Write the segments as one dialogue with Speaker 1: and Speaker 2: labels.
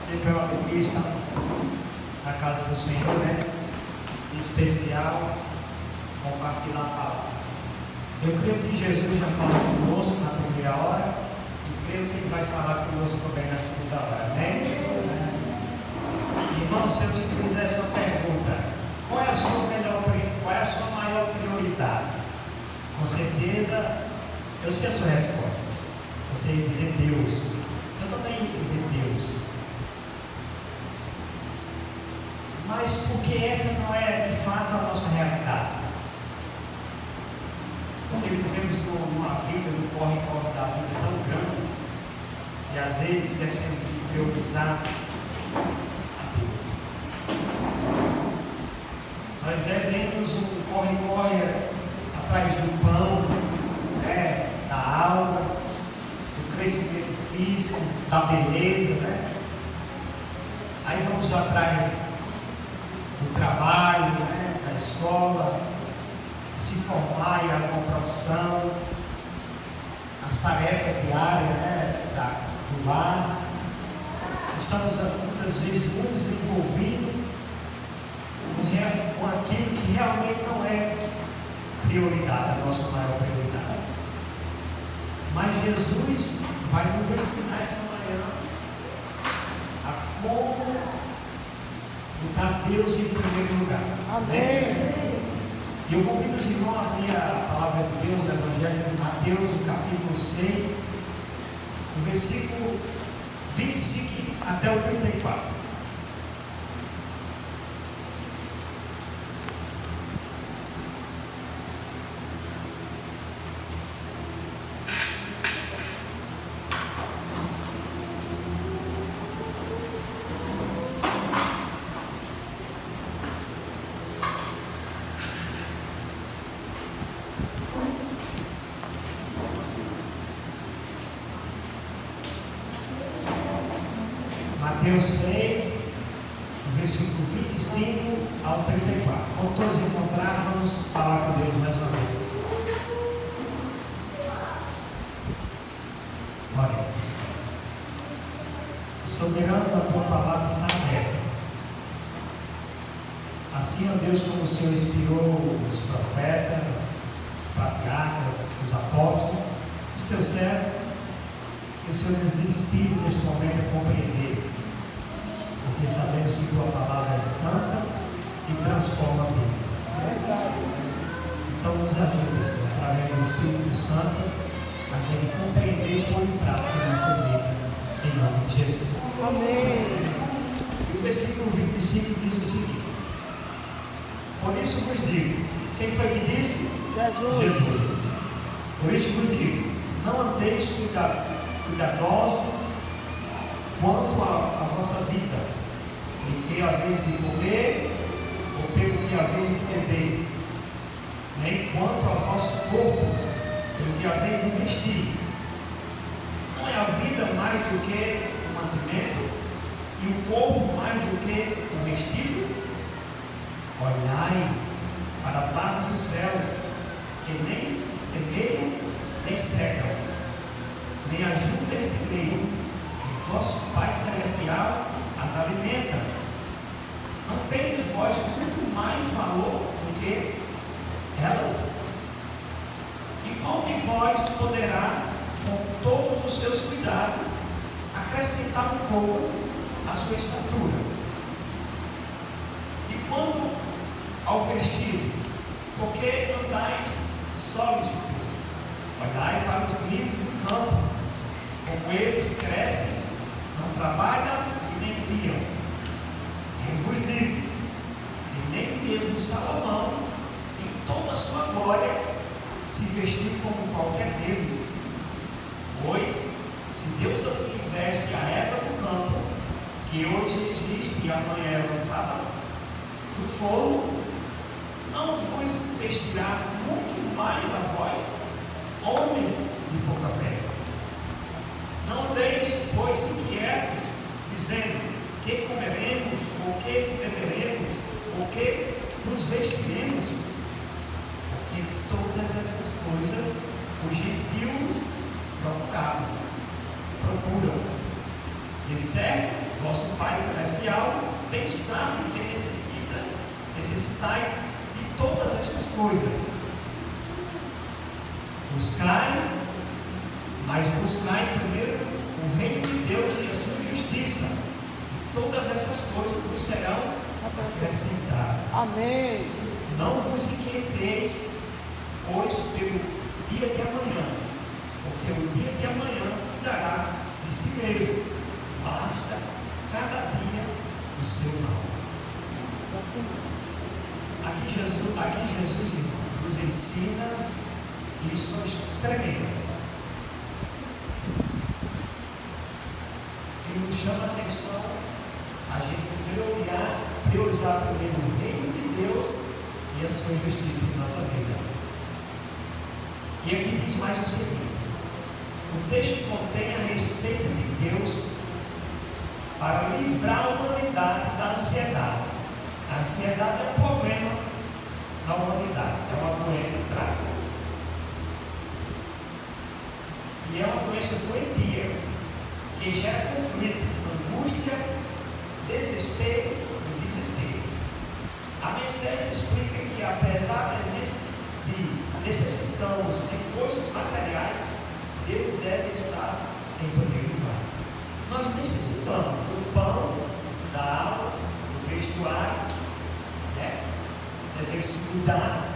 Speaker 1: Sempre é uma alegria estar na casa do Senhor, né? Em especial, compartilhar a palavra. Eu creio que Jesus já falou conosco na primeira hora e creio que Ele vai falar conosco também na segunda hora, amém? Irmão, se eu te fizer essa pergunta, qual é a sua maior prioridade? Com certeza, eu sei a sua resposta. Você ia dizer Deus. Eu também ia dizer Deus. Mas porque essa não é de fato a nossa realidade. Porque vivemos numa vida, no corre-corre da vida tão grande, e às vezes esquecemos de priorizar a Deus. Nós vivemos um corre-corre atrás do pão, né, da alma, do crescimento físico, da beleza, né? Aí vamos atrás do trabalho, né, da escola, de se formar em alguma profissão, as tarefas diárias, né, do lar. Estamos muitas vezes muito envolvidos com aquilo que realmente não é prioridade, a nossa maior prioridade. Mas Jesus vai nos ensinar essa manhã a como botar Deus em primeiro lugar. Amém. E eu convido os irmãos a abrir a palavra de Deus no Evangelho de Mateus, no capítulo 6, no versículo 25 até o 34. Mateus 6, versículo 25 ao 34. Quando todos encontrar, vamos falar com Deus mais uma vez. Oremos. Soberano, a tua palavra está aberta. Assim, ó Deus, como o Senhor inspirou os profetas, os patriarcas, os apóstolos, os teus servos, que o Senhor nos inspire nesse momento a compreender. Porque sabemos que tua palavra é santa e transforma vidas. Então nos ajude, Senhor, através do Espírito Santo, a gente compreender e pôr em prática em nossas vidas, em nome de Jesus. Amém. E o versículo 25 diz o seguinte: por isso vos digo, quem foi que disse? Jesus. Por isso vos digo, não andeis cuidadosos quanto à vossa vida, em que haveis de comer, ou pelo que haveis de beber, nem quanto ao vosso corpo, pelo que haveis de vestir. Não é a vida mais do que o mantimento, e o corpo mais do que o vestido? Olhai para as aves do céu, que nem semeiam, nem secam, nem ajuntam em celeiro, e vosso Pai Celestial as alimenta. Não tendes vós muito mais valor do que elas? E qual de vós poderá, com todos os seus cuidados, acrescentar um côvado à sua estatura? E quanto ao vestido, por que andais solícitos? Olhai para os lírios do campo, como eles crescem, não trabalham e nem fiam. Eu vos digo que nem mesmo Salomão, em toda a sua glória, se vestiu como qualquer deles. Pois, se Deus assim veste a erva do campo, que hoje existe e amanhã é lançada do fogo, não vos vestirá muito mais a vós, homens de pouca fé. Não andeis, pois, inquietos, dizendo: que comeremos, ou que beberemos, ou que nos vestiremos? Porque todas essas coisas os gentios procuram. De certo, Vosso Pai Celestial bem sabe que necessitais de todas estas coisas. Buscai primeiro o reino de Deus e a sua justiça, e todas essas coisas vos serão acrescentadas.
Speaker 2: Amém.
Speaker 1: Não vos inquieteis, pois, pelo dia de amanhã, porque o dia de amanhã cuidará de si mesmo. Basta cada dia o seu mal. Aqui Jesus nos ensina lições tremendas. Ele nos chama a atenção a gente priorizar primeiro o reino de Deus e a sua justiça em nossa vida. E aqui diz mais o seguinte: o texto contém a receita de Deus para livrar a humanidade da ansiedade. A ansiedade é um problema da humanidade, é uma doença trágica. E é uma doença doentia, que gera conflito, angústia, desespero e desespero. A mensagem explica que, apesar de necessitamos de coisas materiais, Deus deve estar em primeiro lugar. Nós necessitamos do pão, da água, do vestuário, né? Devemos cuidar,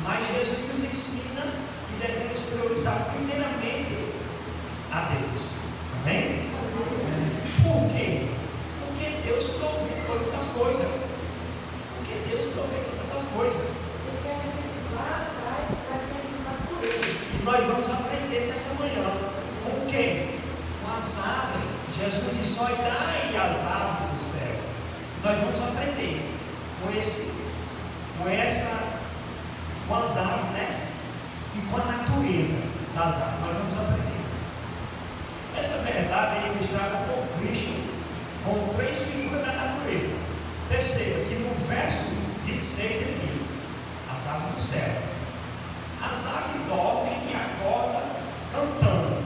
Speaker 1: mas Jesus nos ensina que devemos priorizar primeiramente a Deus. Amém? Por quê? Porque Deus provê todas as coisas. Porque Deus provê todas as coisas. E nós vamos aprender nessa manhã. Com quem? Com as aves. Jesus disse: olhai as aves do céu. Nós vamos aprender com as aves, né? E com a natureza das aves. Nós vamos aprender. Essa verdade é ilustrada por Cristo com 3 figuras da natureza. Perceba que no verso 26 ele diz: as aves do céu. As aves dormem e acordam cantando,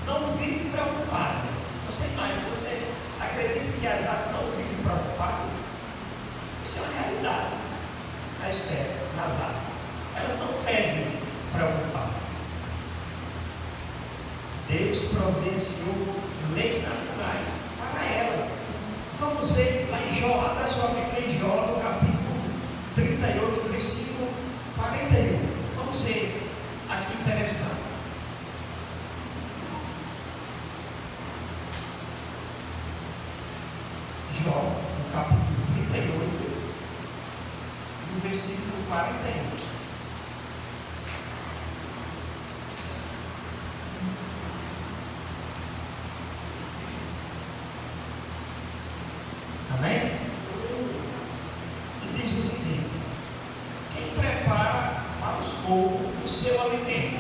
Speaker 1: não vivem preocupadas. Você acredita que as aves não vivem preocupadas? Isso é uma realidade na espécie, nas aves. Elas não vivem preocupadas. Deus providenciou leis naturais para elas. Vamos ver lá em Jó, abra sua Bíblia em Jó, no capítulo 38, versículo 41. Vamos ver aqui interessante. Jó, no capítulo 38, no versículo 41. Amém? E diz o seguinte: quem prepara para os povos o seu alimento,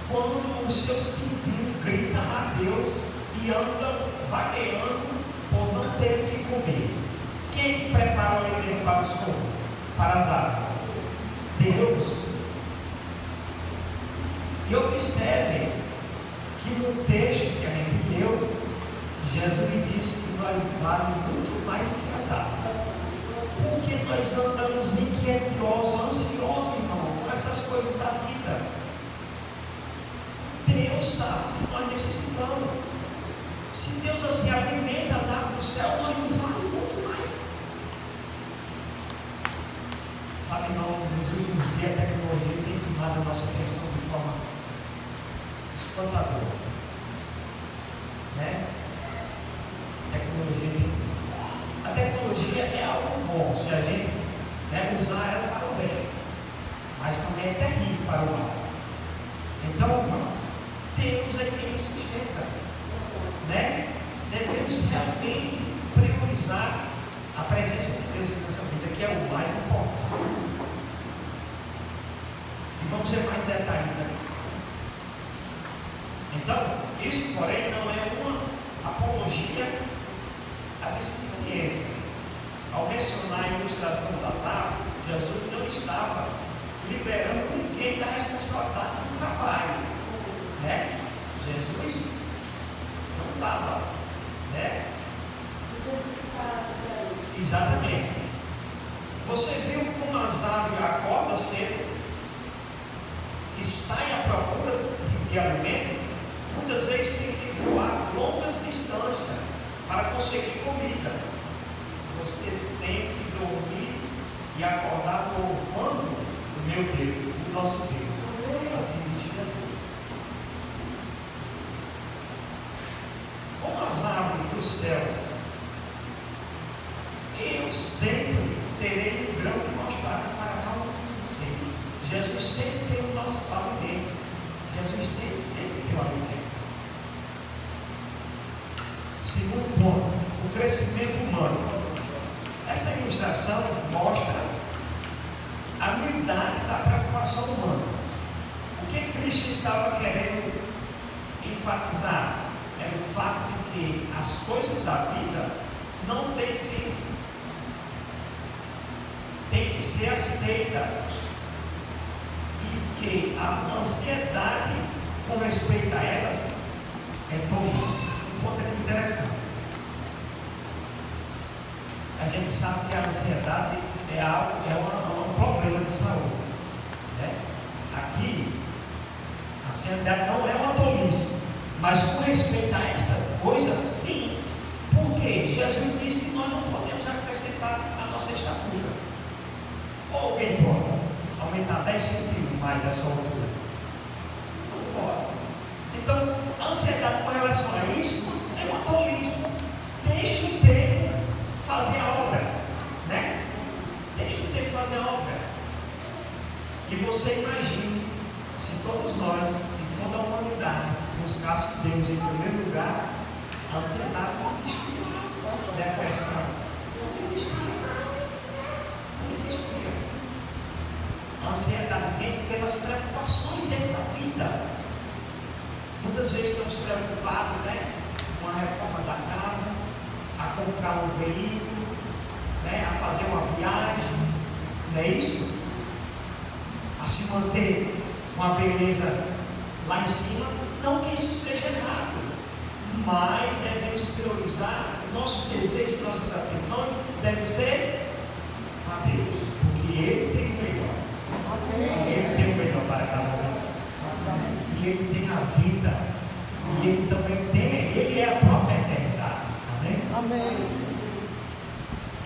Speaker 1: quando os seus pintinhos gritam a Deus e andam vagueando por não ter o que comer? Quem é que prepara o alimento para os povos, para as aves? Deus. E observe que no texto que a gente leu, Jesus me disse que nós valemos muito mais do que as aves. Porque nós andamos inquietuosos, ansiosos, irmão, com essas coisas da vida. Deus sabe que nós necessitamos. Se Deus assim alimenta as aves do céu, nós não valemos muito mais. Sabe, irmão, nos últimos dias a tecnologia tem tomado a nossa atenção de forma espantadora. Né? A tecnologia é algo bom se a gente usar ela para o bem, mas também é terrível para o mal. Então, irmãos, Deus é quem nos sustenta, né? Devemos realmente priorizar a presença de Deus em nossa vida, que é o mais importante. E vamos ver mais detalhes aqui. Então, isso, porém, não é uma apologia à displicência. Ao mencionar a ilustração das aves, Jesus não estava liberando ninguém da responsabilidade do trabalho, né? Jesus não estava, né? Exatamente. Você viu como as aves acordam cedo e saem à procura de alimento? Muitas vezes tem que voar longas distâncias para conseguir comida. Você tem que dormir e acordar louvando o meu Deus, o nosso Deus, assim diz Jesus. Como as aves do céu, eu sempre terei um grão de mostarda para cada um de vocês. Jesus sempre tem o nosso alimento. Jesus tem sempre tem o alimento. Segundo ponto, o crescimento humano. Essa ilustração mostra a unidade da preocupação humana. O que Cristo estava querendo enfatizar era o fato de que as coisas da vida não têm que ser aceita, e que a ansiedade com respeito a elas é tolice. Um ponto aqui interessante. A gente sabe que a ansiedade é um problema de saúde, né? Aqui a ansiedade não é uma tolice, mas com respeito a essa coisa, sim. Porque Jesus disse que nós não podemos acrescentar a nossa estatura. Ou alguém pode aumentar 10 centímetros mais da sua altura? Não pode. Então, a ansiedade com relação a isso é uma tolice. Deixa o tempo fazer a obra, né? Deixa o tempo fazer a obra. E você imagine se todos nós e toda a humanidade buscasse Deus em primeiro lugar, a ansiedade não existia, depressão não existia. A ansiedade vem pelas preocupações dessa vida. Muitas vezes estamos preocupados, né, com a reforma da casa, a comprar um veículo, né, a fazer uma viagem, não é isso? A se manter com a beleza lá em cima. Não que isso seja errado, mas devemos priorizar o nosso desejo, nossas atenções deve ser a Deus, porque Ele tem o melhor. Ele tem o melhor para cada um de nós. E Ele tem a vida. E Ele também tem, Ele é a própria eternidade. Amém?
Speaker 2: Amém.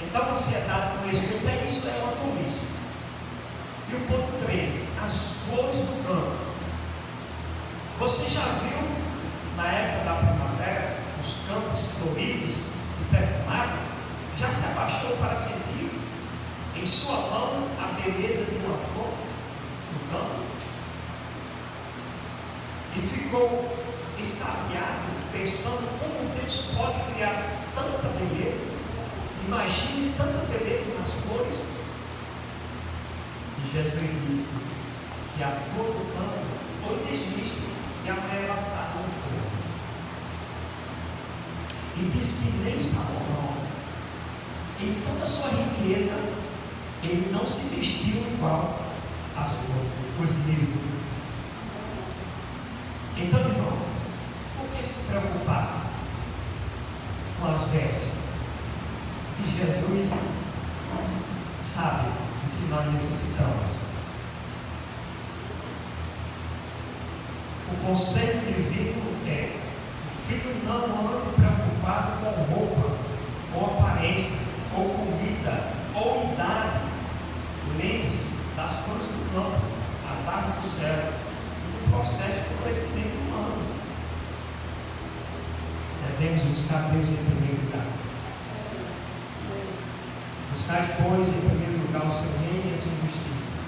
Speaker 1: Então a ansiedade com respeito a isso é uma tolice. E o ponto 13, as flores do campo. Você já viu na época da primavera os campos floridos e perfumados? Já se abaixou para sentir em sua mão a beleza de uma flor no campo? E ficou extasiado, pensando como Deus pode criar tanta beleza. Imagine tanta beleza nas flores. E Jesus disse que a flor do campo, pois existe, e amanhã ela está no fogo. E diz que nem Salomão, em toda a sua riqueza, ele não se vestiu igual às flores, os lírios do campo. Então, irmão, por que se preocupar com as vestes? Que Jesus sabe o que nós necessitamos. O conselho divino é: o filho não ande preocupado com roupa, ou aparência, ou comida, ou idade. Lembre-se das flores do campo, as aves do céu, e do processo do crescimento humano. Devemos buscar Deus em primeiro lugar. Buscar, pois, em primeiro lugar o seu reino e a sua justiça.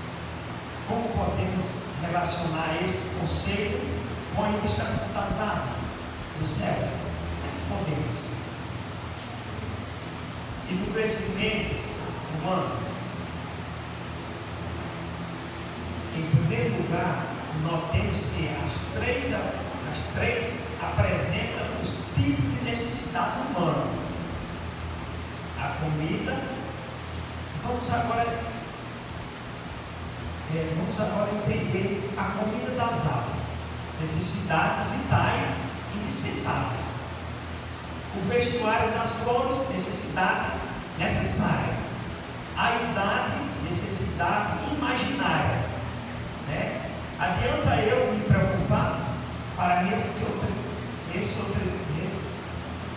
Speaker 1: Como podemos relacionar esse conceito com a ilustração das aves do céu? Como é que podemos? E do crescimento humano? Em primeiro lugar, nós temos que as três apresentam os tipos de necessidade humana: a comida. Vamos agora entender a comida das aves, necessidades vitais indispensáveis. vestuário das flores, necessidade necessária. A idade, necessidade imaginária. Né? Adianta eu me preocupar para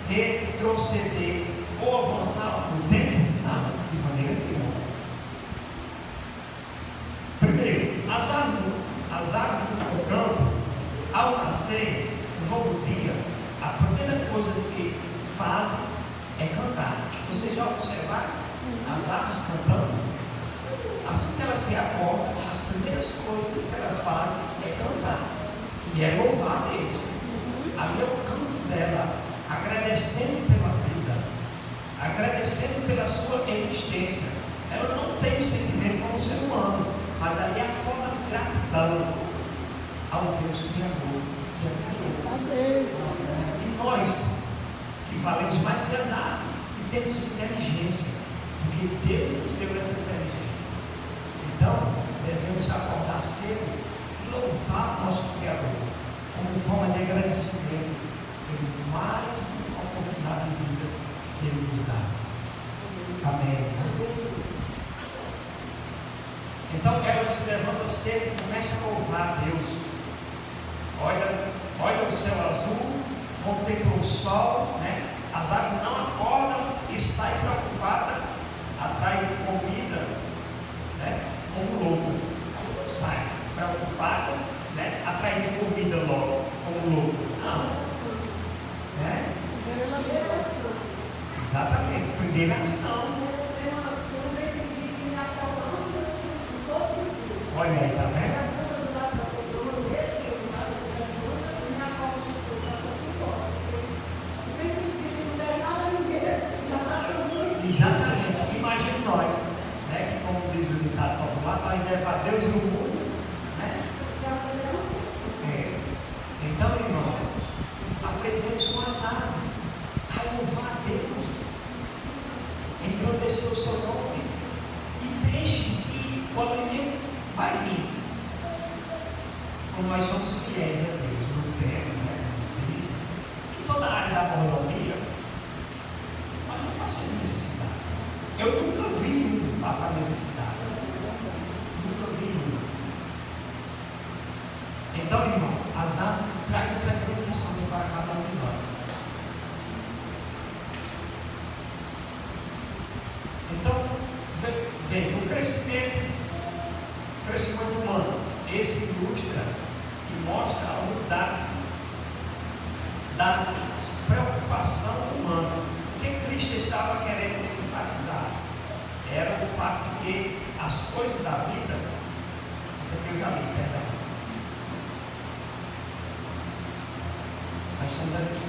Speaker 1: retroceder ou avançar no tempo? Não, de maneira nenhuma. Primeiro, as aves do campo, ao nascer, um novo dia, a primeira coisa que fazem é cantar. Vocês já observaram as aves cantando? Assim que elas se acordam, as primeiras coisas que elas fazem é cantar. E é louvar a Deus. Ali é o canto dela, agradecendo pela vida, agradecendo pela sua existência. Ela não tem sentimento como ser humano, mas ali é a forma de gratidão ao Deus Criador, que a criou. E nós, que valemos mais que as aves, e temos inteligência, porque Deus nos deu essa inteligência. Então, devemos acordar cedo e louvar o nosso Criador, como forma de agradecimento pela mais uma oportunidade de vida que Ele nos dá. Amém. Então ela se levanta cedo e começa a louvar a Deus. Olha o céu azul, contempla o sol, né? As aves não acordam e saem preocupadas atrás de comida, né? Como loucas. Saem preocupadas, né? Atrás de comida logo, como loucas. Não. Né? Exatamente, primeira ação. Olha aí, tá vendo? Exatamente, imagine nós, né? Que como diz o ditado popular, vai levar Deus e o mundo, né? Então, irmãos, aprendemos com as aves a louvar a Deus, engrandecer o seu nome e deixe que o alimento vai vir. Como nós somos fiéis a Deus no tempo, né, nos dias, em toda a área da mordomia, nós não passamos necessidade. Eu nunca vi um passar necessidade. Nunca vi um. Então, irmão, as aves trazem essa grande lição para cada um de nós. Então, veja, o crescimento humano, esse ilustra e mostra a unidade da preocupação humana. O que Cristo estava querendo enfatizar era o fato de que as coisas da vida, isso aqui eu já li, perdão. Nós estamos aqui.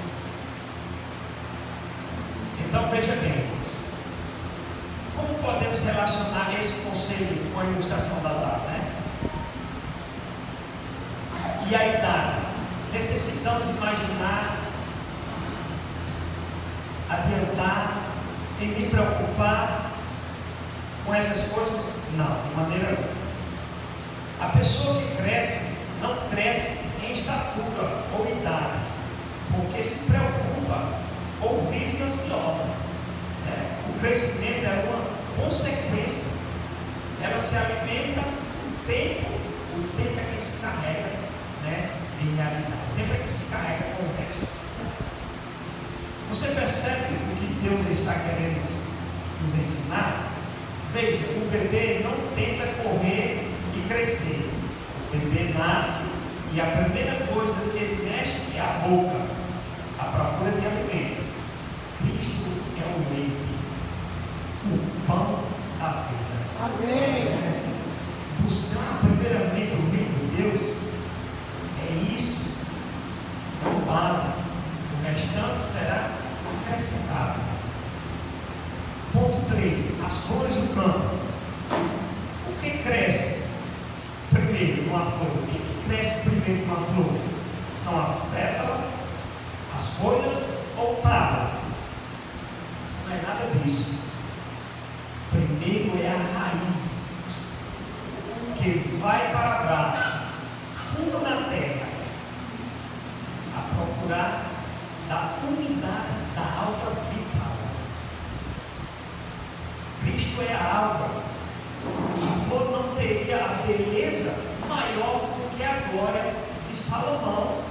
Speaker 1: Então veja bem, como podemos relacionar esse conceito com a ilustração das aves, né? E a idade? Necessitamos imaginar, adiantar, e me preocupar com essas coisas? Não, de maneira nenhuma. A pessoa que cresce, não cresce em estatura ou idade, porque se preocupa ou vive ansiosa. O crescimento é uma consequência. Ela se alimenta o tempo é que se carrega, né, de realizar. O tempo é que se carrega com o resto. Você percebe o que Deus está querendo nos ensinar? Veja, o bebê não tenta correr e crescer. O bebê nasce e a primeira coisa que ele mexe é a boca, a procura de alimento. Cristo é o leite, o pão da vida. Amém. Buscar primeiramente o reino de Deus é isso, é o básico. O restante será acrescentado. Ponto 3. As flores do campo. O que cresce primeiro numa flor? O que cresce primeiro numa flor? São as pétalas, as folhas ou tábua? Não é nada disso. Primeiro é a raiz, que vai para baixo, fundo na terra, a procurar da unidade da água vital. Cristo é a água. E flor não teria a beleza maior do que a glória de Salomão,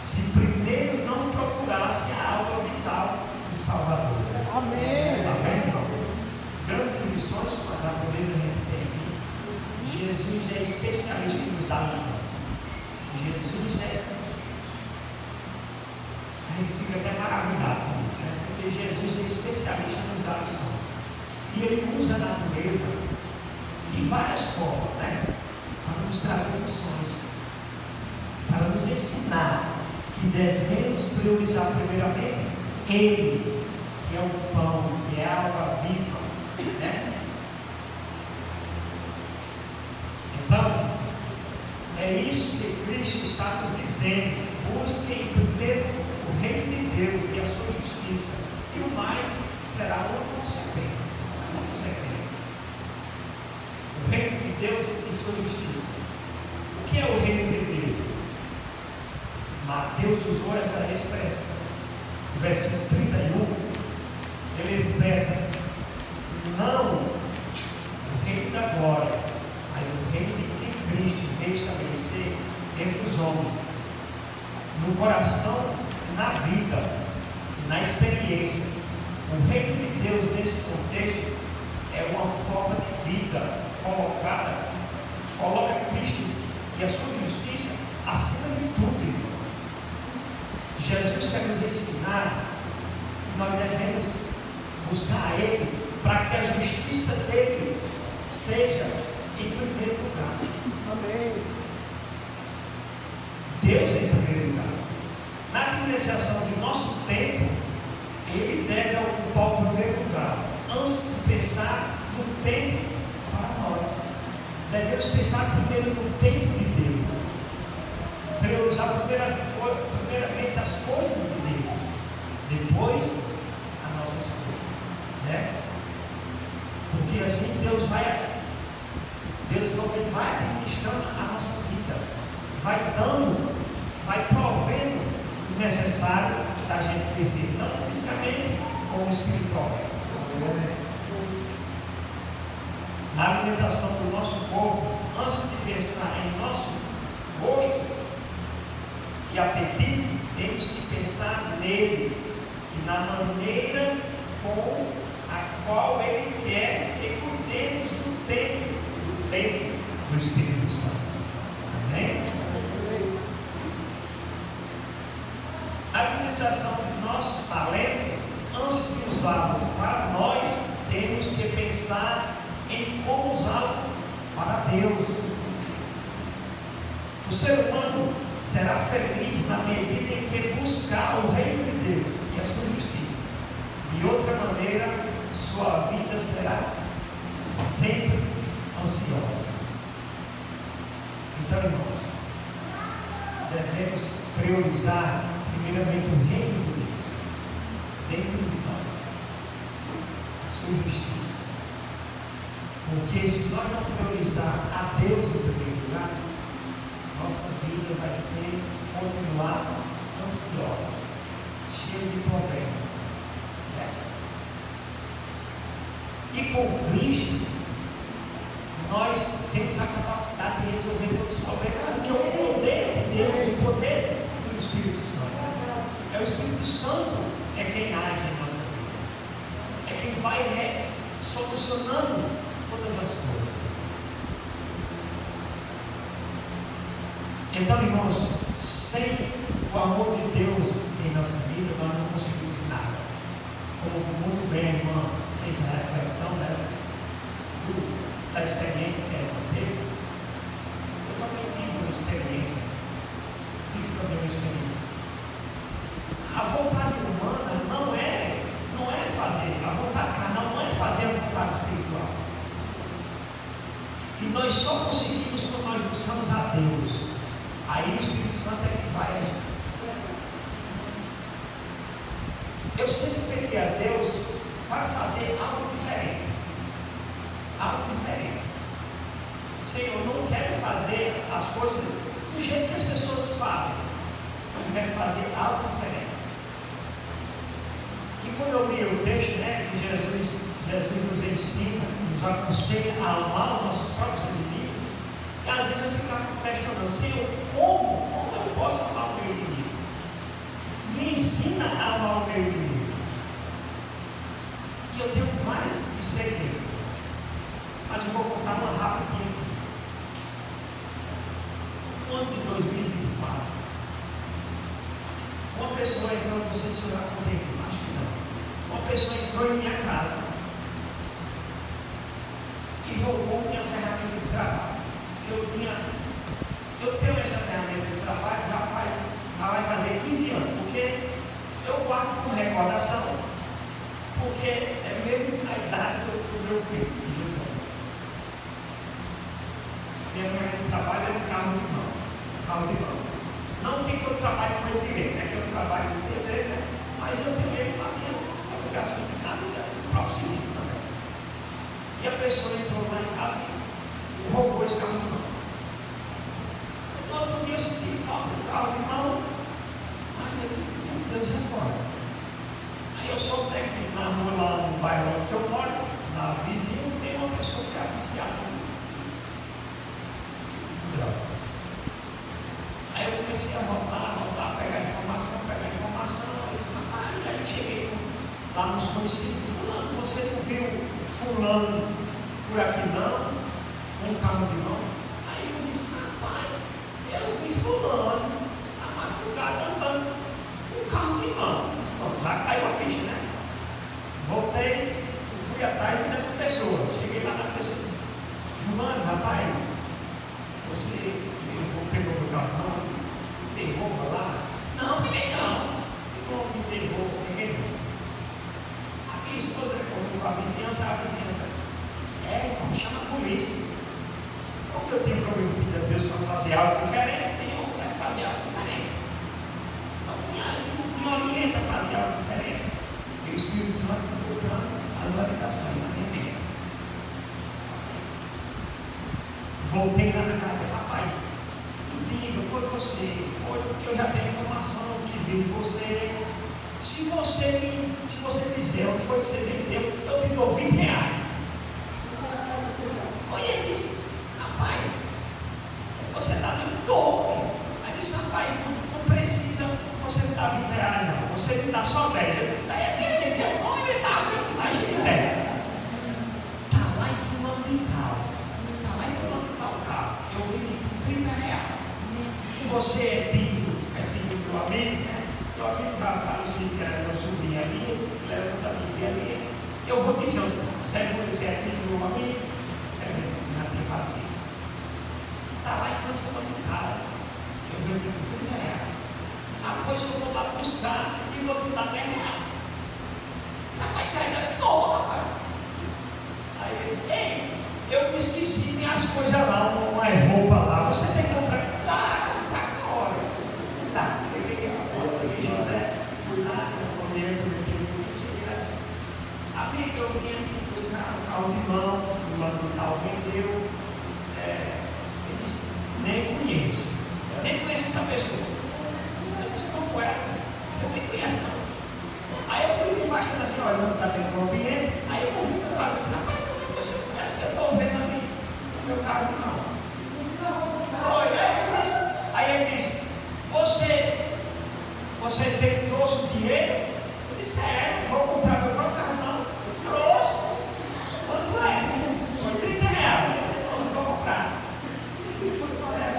Speaker 1: se primeiro não procurasse a água vital de Salvador.
Speaker 2: Amém.
Speaker 1: Está vendo, irmão? Grandes lições com a natureza que a gente tem aqui. Jesus é especialista em nos dar lição. Jesus é. A gente fica até maravilhado com isso, né? Porque Jesus é especialista em nos dar lições. E ele usa a natureza de várias formas, né? Para nos trazer lições, para nos ensinar que devemos priorizar primeiramente Ele, que é o pão, que é a água viva, né? Então, é isso que Cristo está nos dizendo. Busquem primeiro o reino de Deus e a sua justiça, e o mais será uma consequência. Uma consequência. O reino de Deus e sua justiça. O que é o reino de Deus? Mateus usou essa expressão. No versículo 31, ele expressa não o reino da glória, mas o reino de que Cristo veio estabelecer entre os homens, no coração, na vida, na experiência. O reino de Deus nesse contexto é uma forma de vida coloca Cristo e a sua justiça acima de tudo, irmão. Jesus quer nos ensinar que nós devemos buscar a Ele para que a justiça dele seja em primeiro lugar.
Speaker 2: Amém.
Speaker 1: Deus em primeiro lugar. Na administração de nosso tempo, Ele deve ocupar o primeiro lugar, antes de pensar no tempo para nós. Devemos pensar primeiro no tempo de Deus, priorizar primeiramente as coisas de Deus, depois as nossas coisas, né? Porque assim Deus também vai administrando a nossa vida, vai dando, vai provendo o necessário da gente crescer, tanto fisicamente como espiritualmente. Na alimentação do nosso corpo, antes de pensar em nosso gosto e apetite, temos que pensar nele e na maneira com a qual Ele quer que cuidemos do templo do Espírito Santo. Amém? A administração de nossos talentos, antes de usá-lo para nós, temos que pensar em como usá-lo para Deus. O ser humano será feliz na medida em que buscar o reino de Deus e a sua justiça. De outra maneira, sua vida será sempre ansiosa. Então, irmãos, devemos priorizar primeiramente o reino de Deus dentro de nós, a sua justiça. Porque se nós não priorizar a Deus em primeiro lugar, nossa vida vai continuar ansiosa, cheia de problemas, né? E com Cristo, nós temos a capacidade de resolver todos os problemas, porque o poder de Deus, o poder do Espírito Santo, é o Espírito Santo é quem age em nossa vida, é quem vai solucionando todas as coisas. Então, irmãos, sem o amor de Deus em nossa vida, nós não conseguimos nada. Como muito bem a irmã fez a reflexão dela, da experiência que ela teve, eu também tive uma experiência, assim. A vontade humana não é fazer, a vontade carnal não é fazer a vontade espiritual. E nós só conseguimos quando nós buscamos a Deus. Aí o Espírito Santo é que vai agir. Eu sempre pedi a Deus para fazer algo diferente. Algo diferente. Senhor, eu não quero fazer as coisas do jeito que as pessoas fazem. Eu quero fazer algo diferente. quando eu li o texto, né, que Jesus nos ensina, nos aconselha a amar os nossos próprios inimigos, e às vezes eu ficava questionando, Senhor, como eu posso amar o meu inimigo? Me ensina a amar o meu inimigo. E eu tenho várias experiências, mas eu vou contar uma rapidinha aqui. No ano de 2024, uma pessoa entrou, não sei se eu já contei, acho que não. Uma pessoa entrou em minha casa e roubou minha ferramenta de trabalho. Eu tenho essa ferramenta de trabalho já vai fazer 15 anos, porque eu guardo com recordação, porque é mesmo a idade do meu filho, José. Minha ferramenta de trabalho é um carro de mão. Não que eu trabalhe com ele direito, né? Que eu trabalho de pedreiro, né? Mas eu tenho ele para minha obrigação de casa e do próprio serviço também. E a pessoa entrou lá em casa e roubou esse carro de mão. No outro dia eu senti falta do carro de mão. Ai, meu Deus, agora. Aí eu sou técnico na rua, lá no bairro que eu moro, na vizinha, tem uma pessoa que é viciada. Droga. Aí eu comecei a voltar, pegar informação. Aí cheguei lá nos conhecidos, fulano, você não viu fulano por aqui não? Um carro de mão? Aí eu disse, rapaz, eu vi fulano, a madrugada andando, um carro de mão. Bom, já caiu a ficha, né? Voltei, fui atrás dessa pessoa. Cheguei lá na pessoa e disse, fulano, rapaz, você pegou meu carro não? Derruba lá? Disse, não, peguei não. Se não me derruba, peguei não. A minha esposa encontrou com a vizinhança chama a polícia. Como eu tenho prometido a Deus para fazer algo diferente, Senhor, eu quero fazer algo diferente. Então me orienta a fazer algo diferente. E o Espírito Santo botando as orientações na minha mente. Voltei lá na casa, rapaz, diga, foi porque eu já tenho informação que vi de você. Se você disser onde foi que você vendeu, eu te dou R$20. Olha, ele disse, rapaz, você está me dando. Aí disse, rapaz, não precisa você me dar R$20 não, você me dá só 10. Eu disse, ele não me dá 20, imagine 10. Está lá em fulano de tal carro, eu vendi por R$30. Você é digno do meu amigo, né? Meu amigo já falecido, que era meu sobrinho ali, ele era outra amiga ali. Eu vou dizer, você é digno do meu amigo? Quer dizer, não tinha falecido. Está lá em canto fundamental, eu vendi por R$30. Depois eu vou lá buscar e vou te dar R$10. Rapaz, você ainda não, rapaz. Aí ele disse, ei, eu me esqueci minhas coisas lá, umas roupas lá, você tem que comprar? Claro, está na hora. Tá, peguei a foto, peguei José, fui lá, cheguei lá assim, amiga, eu vim aqui buscar um carro de mão, que fulano de tal vendeu. Ele disse, nem conheço essa pessoa. Eu disse, como é? Você nem conhece não. Aí eu fui me afastando assim, olhando para dentro do ambiente, aí eu ouvi meu carro, eu disse, rapaz, como é que você conhece que eu estou vendo ali o meu carro de mão? Aí ele disse, você trouxe o dinheiro? Eu disse, vou comprar meu próprio carro, não. Trouxe. Quanto é? Foi R$30. Vamos, vou comprar.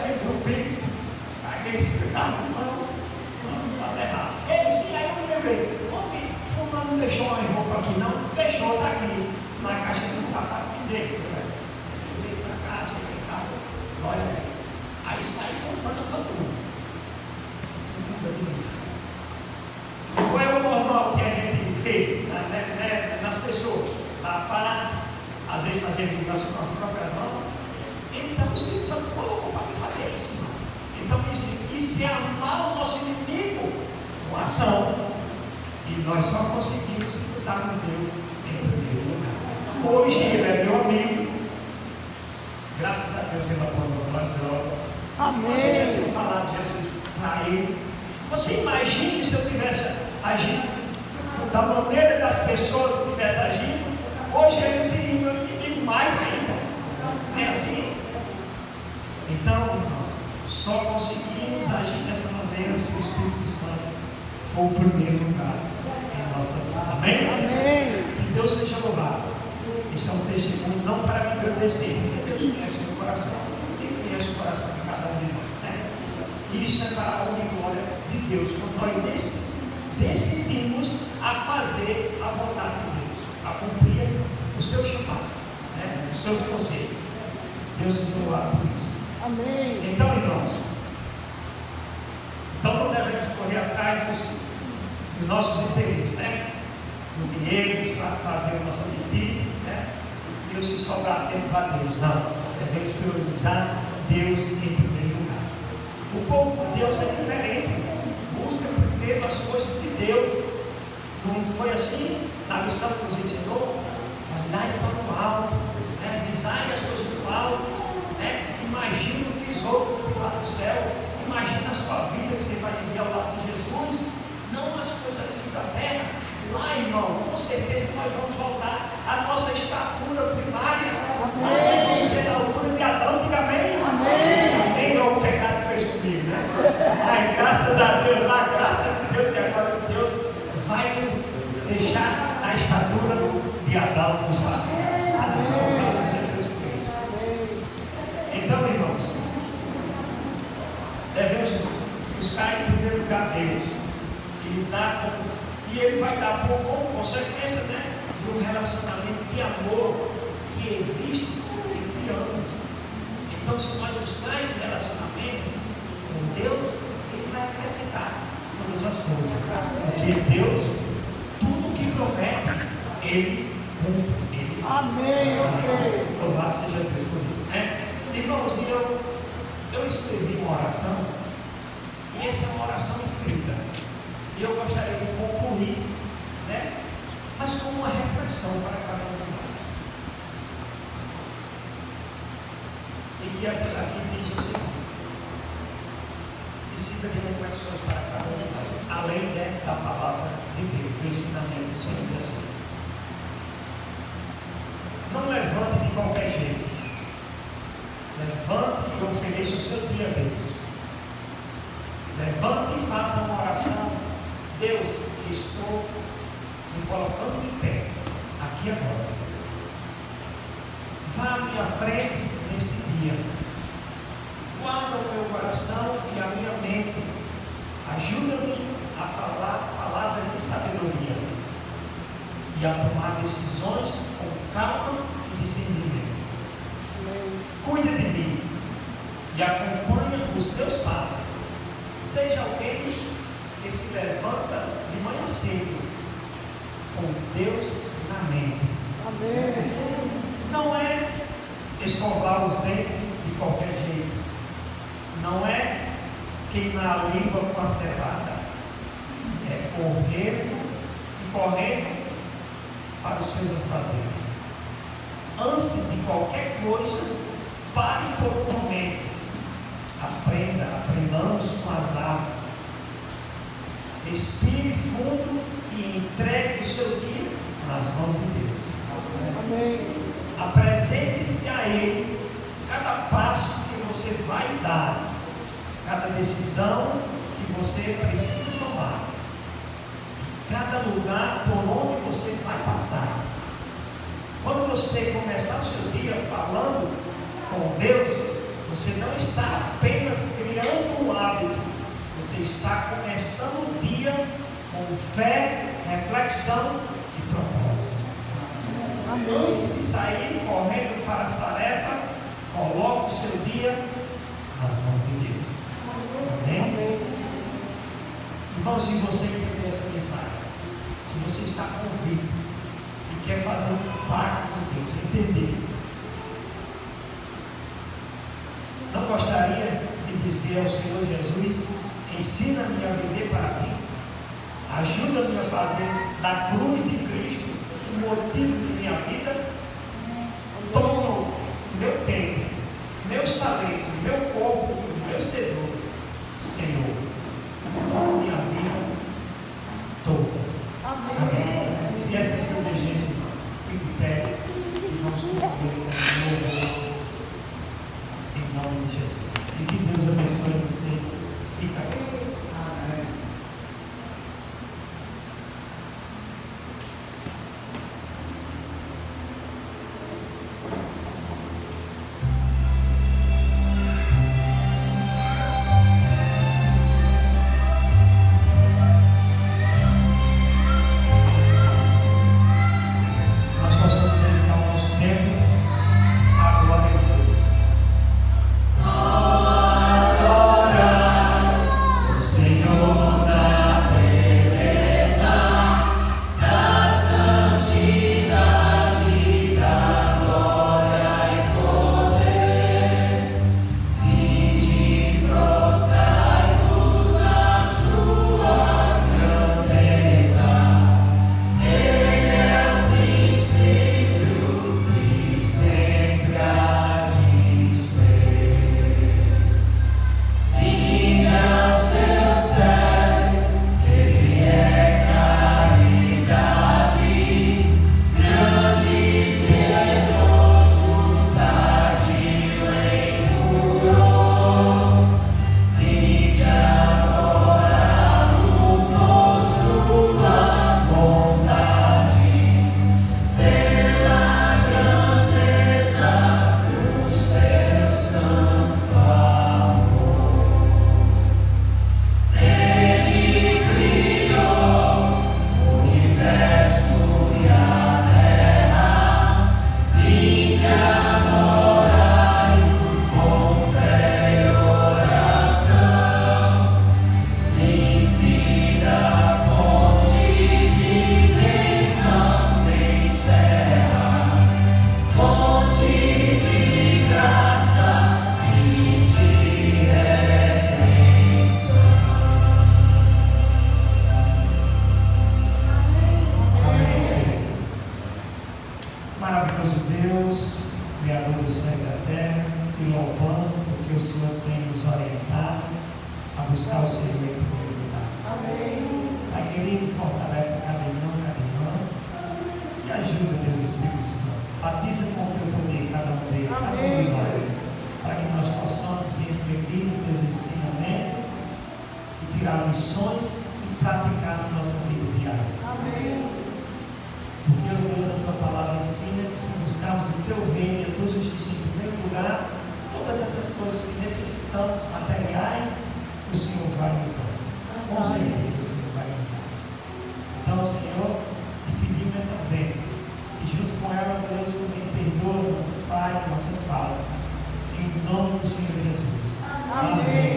Speaker 1: Fiz um pix, paguei o carro de mão, para levar. Ele disse, aí eu me lembrei, homem, fulano não deixou uma roupa aqui não? Deixou, está aqui, na caixa de sapato que deu. Eu veio para cá, cheguei em casa, olha, aí saí contando a todo mundo. Qual é o normal que a gente vê nas pessoas? Para, às vezes, fazer vingança com as próprias mãos. Então o Espírito Santo colocou para me fazer isso, irmão. Então isso é amar o nosso inimigo com ação. E nós só conseguimos se botarmos Deus em primeiro lugar. Hoje ele é meu amigo. Graças a Deus ele abandonou nós drogas.
Speaker 2: Amém.
Speaker 1: Você já tem falado de Jesus para ele. Você imagine se eu tivesse agido da maneira pessoas tivessem agido, hoje ele seria meu inimigo mais ainda. Não é assim? Então, só conseguimos agir dessa maneira se o Espírito Santo for o primeiro lugar em nossa vida. Amém?
Speaker 2: Amém.
Speaker 1: Que Deus seja louvado. Isso é um testemunho não para me engrandecer, porque Deus conhece o meu coração, Ele conhece o coração de cada um de nós, né? Isso é para a honra e glória de Deus, quando nós decidimos a fazer a vontade de Deus, a cumprir o seu chamado, né? Os seus conselhos. Deus seja louvado por isso.
Speaker 2: Amém.
Speaker 1: Então, irmãos, não devemos correr atrás dos nossos interesses, né? O dinheiro, satisfazer o nosso apetite, né? E se sobrar tempo para Deus. Não, devemos priorizar Deus em primeiro lugar. O povo de Deus é diferente, busca primeiro as coisas de Deus. Não foi assim na missão que nos ensinou? Olhai para o alto, né? Visai as coisas do alto, né? Imagine o tesouro do lado do céu, imagine a sua vida que você vai viver ao lado de Jesus, não as coisas aqui da terra. Lá, irmão, com certeza nós vamos voltar à nossa estatura primária. Lá nós vamos ser da altura de Adão. Diga amém.
Speaker 2: Amém.
Speaker 1: Amém. É o pecado que fez comigo, né? Ai, graças a Deus, lá, graças a Deus, e agora Deus vai nos deixar na estatura de Adão dos padres. Louvado seja Deus por isso. Então, irmãos, devemos buscar em primeiro lugar Deus e Ele vai dar como consequência, né, de um relacionamento de amor que existe entre ambos. Então, se nós buscar esse relacionamento com Deus, Ele vai acrescentar todas as coisas, porque Deus, tudo que promete, Ele cumpre. Ele faz.
Speaker 2: Amém.
Speaker 1: Louvado seja Deus por isso, né? Irmãos, eu escrevi uma oração, e essa é uma oração escrita, e eu gostaria de concluir, né? Mas com uma reflexão para cada um de nós. E que aqui diz o seguinte: precisa de reflexões para cada um de nós, além, né, da palavra de Deus, do ensinamento do Senhor Jesus. Não levante de qualquer jeito. Levante e ofereça o seu dia a Deus. Levante e faça uma oração. Deus, estou me colocando de pé, aqui agora. Vá à minha frente neste dia. Guarda o meu coração e a minha mente. Ajuda-me a falar palavras de sabedoria e a tomar decisões com calma e discernimento. Cuida de mim e acompanha os teus passos. Seja alguém que se levanta de manhã cedo com Deus na mente.
Speaker 2: Amém.
Speaker 1: Não é escovar os dentes de qualquer jeito. Não é queimar a língua com a cevada. É correndo para os seus afazeres. Antes de qualquer coisa, pare por um momento. Aprendamos com as águas. Respire fundo e entregue o seu dia nas mãos de Deus.
Speaker 2: Amém.
Speaker 1: Apresente-se a Ele cada passo que você vai dar, cada decisão que você precisa tomar, cada lugar por onde você vai passar. Quando você começar o seu dia falando com Deus, você não está apenas criando um hábito, você está começando o dia com fé, reflexão e propósito.
Speaker 2: Amém.
Speaker 1: Antes de sair correndo para as tarefas, coloque o seu dia nas mãos de Deus. Amém? Irmão, se você entender essa mensagem, se você está convicto e quer fazer um pacto com Deus, entender, não gostaria de dizer ao Senhor Jesus: ensina-me a viver para ti, ajuda-me a fazer da cruz de Cristo o motivo de minha vida. Toma meu tempo, meus talentos, meu corpo, meus tesouros, Senhor, toma minha vida toda.
Speaker 2: Amém.
Speaker 1: Se esse é o seu desejo, fique de pé e vamos concluir em nome de Jesus. E que Deus abençoe vocês. Fica aí. Amém. Nós possamos dedicar o nosso tempo à glória de Deus. Adora o Senhor na beleza da santidade, da glória e poder. Vinde, prostrai-vos à sua grandeza. Ele é o princípio e sempre há de ser. Vinde aos seus pés, Ele é caridade, grande piedoso, tardio em furor. Vinde adorá-lo por sua bondade, pela grandeza do seu santo amor. Ele criou o universo e a terra. Vinde adorai-o com fé e oração. Límpida fonte de bênçãos encerra, fonte de graça e de redenção. Amém, Senhor. Maravilhoso Deus, Criador do céu e da terra, te louvando porque o Senhor tem nos orientado a buscar o Senhor em primeiro lugar. Pai querido, fortalece cada irmão, cada irmã e ajuda, Deus Espírito Santo. Batiza com o teu poder cada um deles, cada um de nós, para que nós possamos refletir nos teus ensinamentos e tirar lições e praticar na nossa vida diária. Porque, ó Deus, a tua palavra ensina que se buscarmos o teu reino e a tua justiça em primeiro lugar, todas essas coisas que necessitamos, materiais, o Senhor vai nos dar. Com certeza o Senhor vai nos dar. Então, Senhor, te pedimos essas bênçãos. E junto com ela, Deus, também perdoa nossas falhas, nossas faltas. Em nome do Senhor Jesus. Amém.